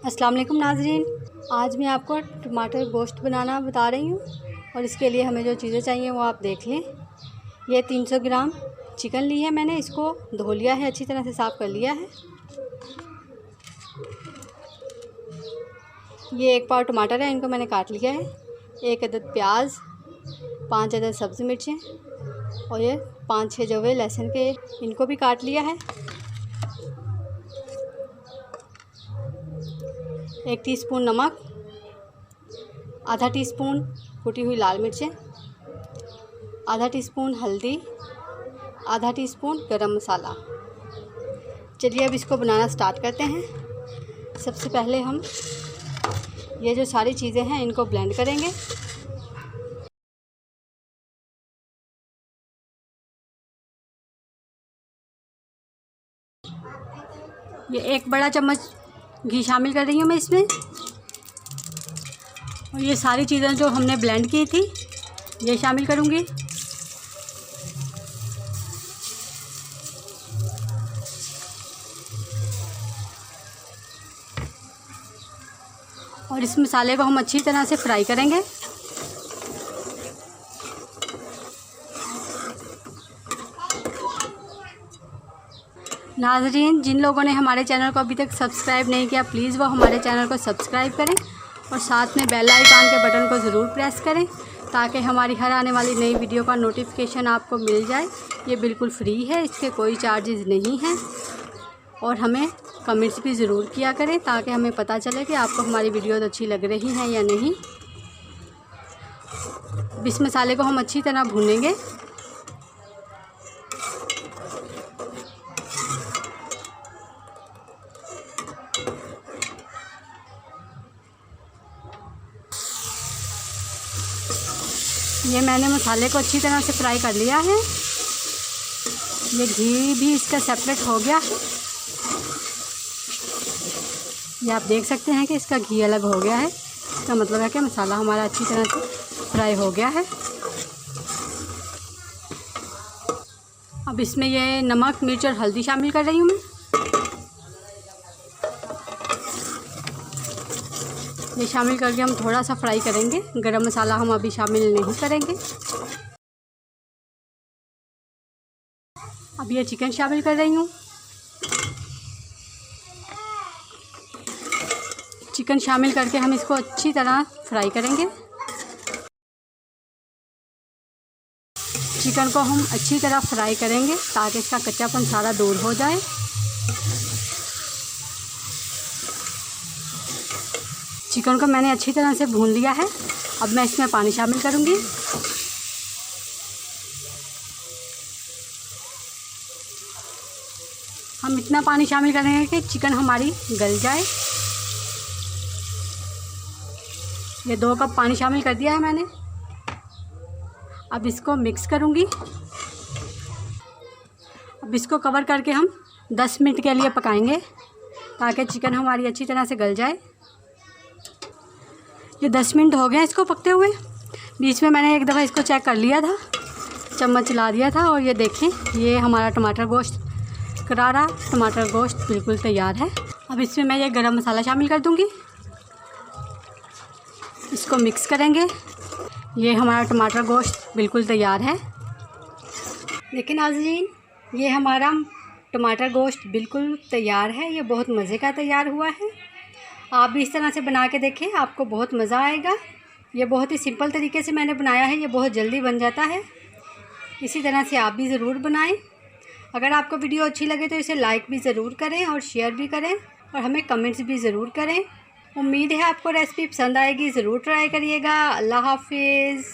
अस्सलाम वालेकुम नाज़रीन, आज मैं आपको टमाटर गोश्त बनाना बता रही हूँ और इसके लिए हमें जो चीज़ें चाहिए वो आप देख लें। ये 300 ग्राम चिकन ली है मैंने, इसको धो लिया है, अच्छी तरह से साफ़ कर लिया है। ये 1 पाव टमाटर है, इनको मैंने काट लिया है। 1 अदद प्याज, 5 अदद सब्ज़ी मिर्चें और ये 5-6 जवे लहसुन के, इनको भी काट लिया है। 1 टीस्पून नमक, आधा टीस्पून कुटी हुई लाल मिर्चें, आधा टीस्पून हल्दी, आधा टीस्पून गरम मसाला। चलिए अब इसको बनाना स्टार्ट करते हैं। सबसे पहले हम ये जो सारी चीज़ें हैं इनको ब्लेंड करेंगे। ये 1 बड़ा चम्मच घी शामिल कर रही हूँ मैं इसमें, और ये सारी चीज़ें जो हमने ब्लेंड की थी ये शामिल करूँगी। और इस मसाले को हम अच्छी तरह से फ्राई करेंगे। नाज़रीन, जिन लोगों ने हमारे चैनल को अभी तक सब्सक्राइब नहीं किया, प्लीज़ वो हमारे चैनल को सब्सक्राइब करें और साथ में बेल आइकन के बटन को ज़रूर प्रेस करें ताकि हमारी हर आने वाली नई वीडियो का नोटिफिकेशन आपको मिल जाए। ये बिल्कुल फ्री है, इसके कोई चार्जेस नहीं हैं। और हमें कमेंट्स भी ज़रूर किया करें ताकि हमें पता चले कि आपको हमारी वीडियोस अच्छी लग रही हैं या नहीं। इस मसाले को हम अच्छी तरह भूनेंगे। ये मैंने मसाले को अच्छी तरह से फ्राई कर लिया है। ये घी भी इसका सेपरेट हो गया। ये आप देख सकते हैं कि इसका घी अलग हो गया है। इसका मतलब है कि मसाला हमारा अच्छी तरह से फ्राई हो गया है। अब इसमें ये नमक, मिर्च और हल्दी शामिल कर रही हूँ मैं। ये शामिल करके हम थोड़ा सा फ्राई करेंगे। गरम मसाला हम अभी शामिल नहीं करेंगे। अब ये चिकन शामिल कर रही हूँ। चिकन शामिल करके हम इसको अच्छी तरह फ्राई करेंगे। चिकन को हम अच्छी तरह फ्राई करेंगे ताकि इसका कच्चापन सारा दूर हो जाए। चिकन को मैंने अच्छी तरह से भून लिया है। अब मैं इसमें पानी शामिल करूँगी। हम इतना पानी शामिल करेंगे कि चिकन हमारी गल जाए। ये 2 कप पानी शामिल कर दिया है मैंने। अब इसको मिक्स करूँगी। अब इसको कवर करके हम 10 मिनट के लिए पकाएंगे ताकि चिकन हमारी अच्छी तरह से गल जाए। ये 10 मिनट हो गए इसको पकते हुए। बीच में मैंने एक दफ़ा इसको चेक कर लिया था, चम्मच चला दिया था, और ये देखें ये हमारा टमाटर गोश्त, करारा टमाटर गोश्त बिल्कुल तैयार है। अब इसमें मैं ये गरम मसाला शामिल कर दूँगी। इसको मिक्स करेंगे। ये हमारा टमाटर गोश्त बिल्कुल तैयार है। लेकिन नाज़रीन, ये हमारा टमाटर गोश्त बिल्कुल तैयार है। ये बहुत मज़े का तैयार हुआ है। आप भी इस तरह से बना के देखें, आपको बहुत मज़ा आएगा। ये बहुत ही सिंपल तरीके से मैंने बनाया है, ये बहुत जल्दी बन जाता है। इसी तरह से आप भी ज़रूर बनाएं। अगर आपको वीडियो अच्छी लगे तो इसे लाइक भी ज़रूर करें और शेयर भी करें और हमें कमेंट्स भी ज़रूर करें। उम्मीद है आपको रेसिपी पसंद आएगी। ज़रूर ट्राई करिएगा। अल्लाह हाफिज़।